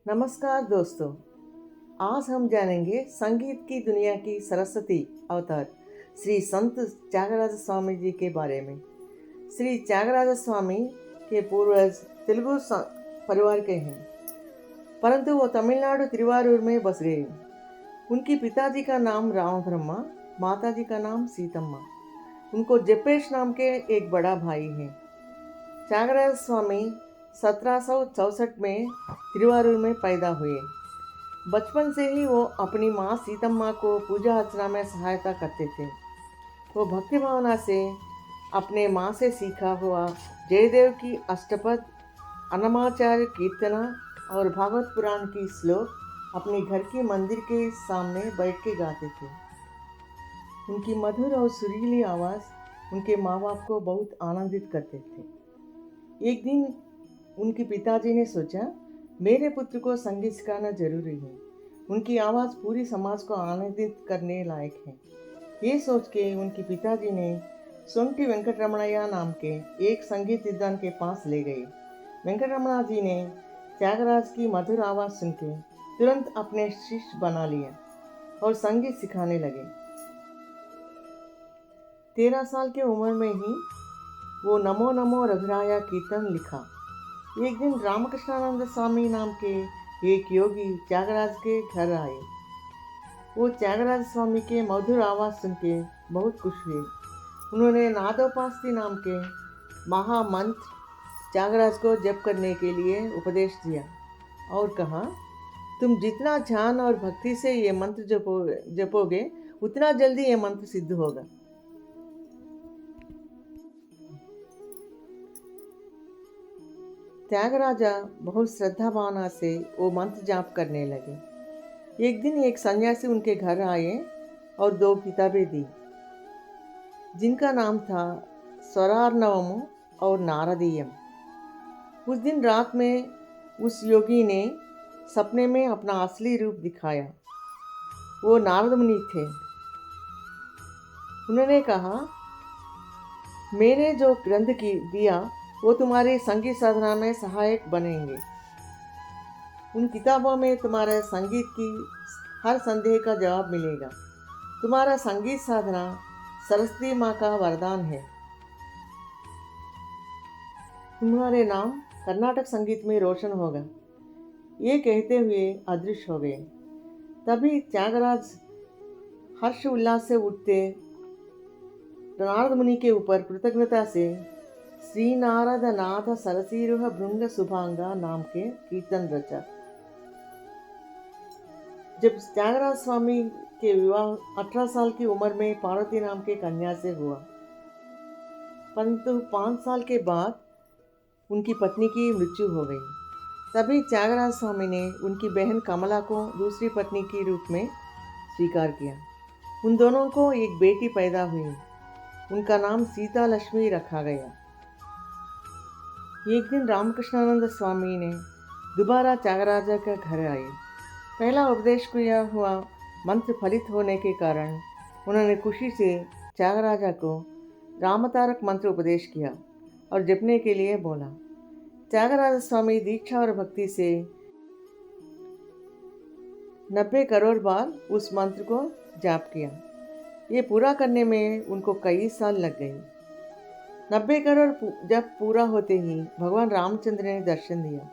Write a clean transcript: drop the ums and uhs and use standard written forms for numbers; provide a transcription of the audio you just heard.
नमस्कार दोस्तों। आज हम जानेंगे संगीत की दुनिया की सरस्वती अवतार श्री संत त्यागराज स्वामी जी के बारे में। श्री त्यागराज स्वामी के पूर्वज तेलुगु परिवार के हैं, परंतु वो तमिलनाडु तिरुवारूर में बस गए। उनके पिताजी का नाम राम ब्रह्मा, माताजी का नाम सीतम्मा। उनको जपेश नाम के एक बड़ा भाई है। त्यागराज स्वामी 1764 में तिरुवारूर में पैदा हुए। बचपन से ही वो अपनी माँ सीतम्मा को पूजा अर्चना में सहायता करते थे। वो भक्ति भावना से अपने माँ से सीखा हुआ जयदेव की अष्टपद, अन्नमाचार्य कीर्तना और भागवत पुराण की श्लोक अपने घर के मंदिर के सामने बैठ के गाते थे। उनकी मधुर और सुरीली आवाज़ उनके माँ बाप को बहुत आनंदित करते थे। एक दिन उनके पिताजी ने सोचा, मेरे पुत्र को संगीत सिखाना जरूरी है। उनकी आवाज़ पूरी समाज को आनंदित करने लायक है। ये सोच के उनके पिताजी ने सोंटी वेंकटरमणैया नाम के एक संगीत विद्वान के पास ले गए। वेंकटरमणा जी ने त्यागराज की मधुर आवाज़ सुन के तुरंत अपने शिष्य बना लिया और संगीत सिखाने लगे। 13 साल की उम्र में ही वो नमो नमो रघुराया कीर्तन लिखा। एक दिन रामकृष्णानंद स्वामी नाम के एक योगी त्यागराज के घर आए। वो त्यागराज स्वामी के मधुर आवाज़ सुन के बहुत खुश हुए। उन्होंने नादोपास्ती नाम के महामंत्र त्यागराज को जप करने के लिए उपदेश दिया और कहा, तुम जितना ध्यान और भक्ति से ये मंत्र जपोगे उतना जल्दी ये मंत्र सिद्ध होगा। त्यागराजा बहुत श्रद्धा भावना से वो मंत्र जाप करने लगे। एक दिन एक सन्यासी उनके घर आए और 2 किताबें दी, जिनका नाम था स्वरार्णवम और नारदीयम। उस दिन रात में उस योगी ने सपने में अपना असली रूप दिखाया। वो नारद मुनि थे। उन्होंने कहा, मैंने जो ग्रंथ दिया वो तुम्हारी संगीत साधना में सहायक बनेंगे। उन किताबों में तुम्हारे संगीत की हर संदेह का जवाब मिलेगा। तुम्हारा संगीत साधना सरस्वती माँ का वरदान है। तुम्हारे नाम कर्नाटक संगीत में रोशन होगा। ये कहते हुए अदृश्य हो गए। तभी त्यागराज हर्ष उल्लास से उठते नारद मुनि के ऊपर कृतज्ञता से श्री नारद नाथ सरसीरुह भृंग शुभांगा नाम के कीर्तन रचा। जब त्यागराज स्वामी के विवाह 18 साल की उम्र में पार्वती नाम के कन्या से हुआ, परंतु 5 साल के बाद उनकी पत्नी की मृत्यु हो गई। तभी त्यागराज स्वामी ने उनकी बहन कमला को दूसरी पत्नी के रूप में स्वीकार किया। उन दोनों को एक बेटी पैदा हुई। उनका नाम सीता लक्ष्मी रखा गया। एक दिन रामकृष्णानंद स्वामी ने दोबारा त्यागराजा के घर आए। पहला उपदेश किया हुआ मंत्र फलित होने के कारण उन्होंने खुशी से त्यागराजा को रामतारक मंत्र उपदेश किया और जपने के लिए बोला। त्यागराज स्वामी दीक्षा और भक्ति से 90 करोड़ बार उस मंत्र को जाप किया। ये पूरा करने में उनको कई साल लग गए। 90 करोड़ जब पूरा होते ही भगवान रामचंद्र ने दर्शन दिया।